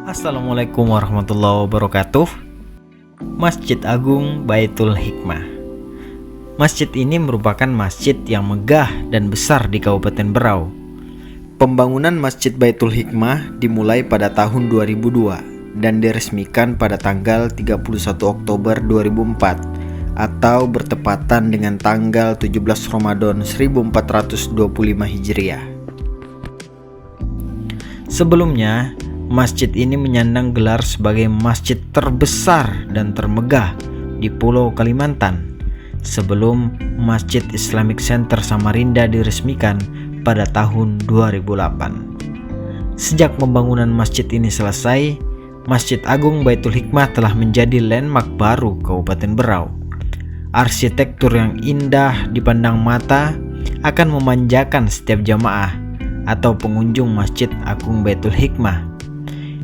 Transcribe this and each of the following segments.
Assalamualaikum warahmatullahi wabarakatuh. Masjid Agung Baitul Hikmah. Masjid ini merupakan masjid yang megah dan besar di Kabupaten Berau. Pembangunan Masjid Baitul Hikmah dimulai pada tahun 2002 dan diresmikan pada tanggal 31 Oktober 2004 atau bertepatan dengan tanggal 17 Ramadan 1425 Hijriah. Sebelumnya, masjid ini menyandang gelar sebagai masjid terbesar dan termegah di Pulau Kalimantan sebelum Masjid Islamic Center Samarinda diresmikan pada tahun 2008. Sejak pembangunan masjid ini selesai, Masjid Agung Baitul Hikmah telah menjadi landmark baru Kabupaten Berau. Arsitektur yang indah dipandang mata akan memanjakan setiap jamaah atau pengunjung Masjid Agung Baitul Hikmah.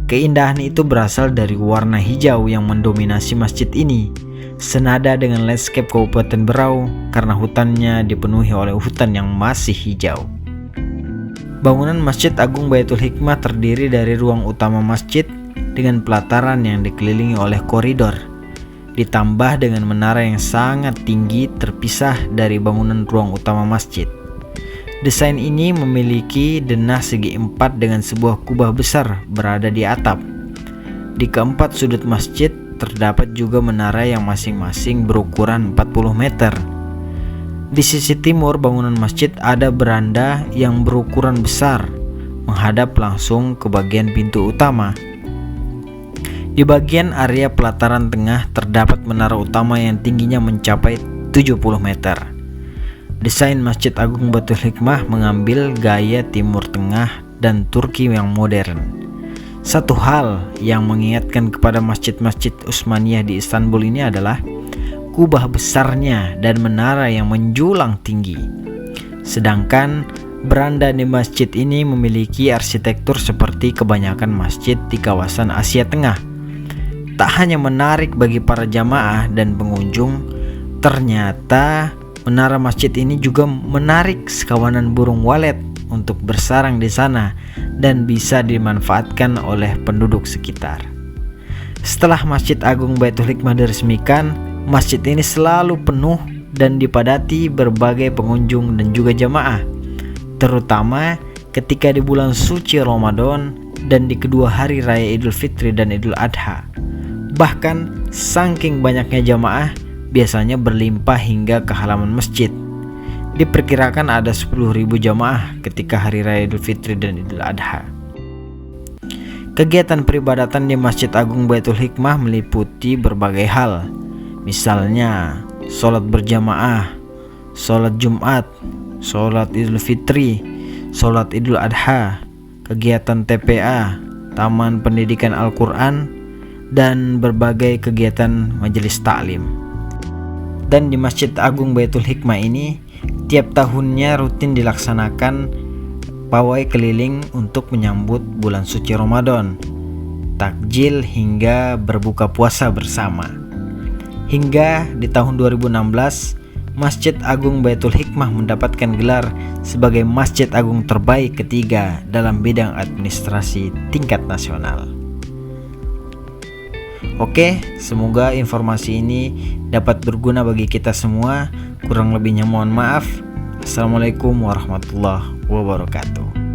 Keindahan itu berasal dari warna hijau yang mendominasi masjid ini, senada dengan landscape Kabupaten Berau karena hutannya dipenuhi oleh hutan yang masih hijau. Bangunan Masjid Agung Baitul Hikmah terdiri dari ruang utama masjid dengan pelataran yang dikelilingi oleh koridor, ditambah dengan menara yang sangat tinggi terpisah dari bangunan ruang utama masjid. Desain ini memiliki denah segi empat dengan sebuah kubah besar berada di atap. Di keempat sudut masjid terdapat juga menara yang masing-masing berukuran 40 meter. Di sisi timur bangunan masjid ada beranda yang berukuran besar, menghadap langsung ke bagian pintu utama. Di bagian area pelataran tengah terdapat menara utama yang tingginya mencapai 70 meter. Desain Masjid Agung Baitul Hikmah mengambil gaya Timur Tengah dan Turki yang modern. Satu hal yang mengingatkan kepada masjid-masjid Utsmaniyah di Istanbul ini adalah kubah besarnya dan menara yang menjulang tinggi. Sedangkan beranda di masjid ini memiliki arsitektur seperti kebanyakan masjid di kawasan Asia Tengah. Tak hanya menarik bagi para jamaah dan pengunjung, ternyata menara masjid ini juga menarik sekawanan burung walet untuk bersarang di sana dan bisa dimanfaatkan oleh penduduk sekitar. Setelah Masjid Agung Baitul Hikmah diresmikan, masjid ini selalu penuh dan dipadati berbagai pengunjung dan juga jamaah, terutama ketika di bulan suci Ramadan dan di kedua hari raya Idul Fitri dan Idul Adha. Bahkan saking banyaknya jamaah, biasanya berlimpah hingga ke halaman masjid. Diperkirakan ada 10.000 jamaah ketika hari raya Idul Fitri dan Idul Adha. Kegiatan peribadatan di Masjid Agung Baitul Hikmah meliputi berbagai hal, misalnya sholat berjamaah, sholat Jumat, sholat Idul Fitri, sholat Idul Adha, kegiatan TPA, taman pendidikan Al-Quran, dan berbagai kegiatan majelis taklim. Dan di Masjid Agung Baitul Hikmah ini tiap tahunnya rutin dilaksanakan pawai keliling untuk menyambut bulan suci Ramadan, takjil hingga berbuka puasa bersama. Hingga di tahun 2016, Masjid Agung Baitul Hikmah mendapatkan gelar sebagai Masjid Agung terbaik ketiga dalam bidang administrasi tingkat nasional. Oke, semoga informasi ini dapat berguna bagi kita semua. Kurang lebihnya mohon maaf. Assalamualaikum warahmatullahi wabarakatuh.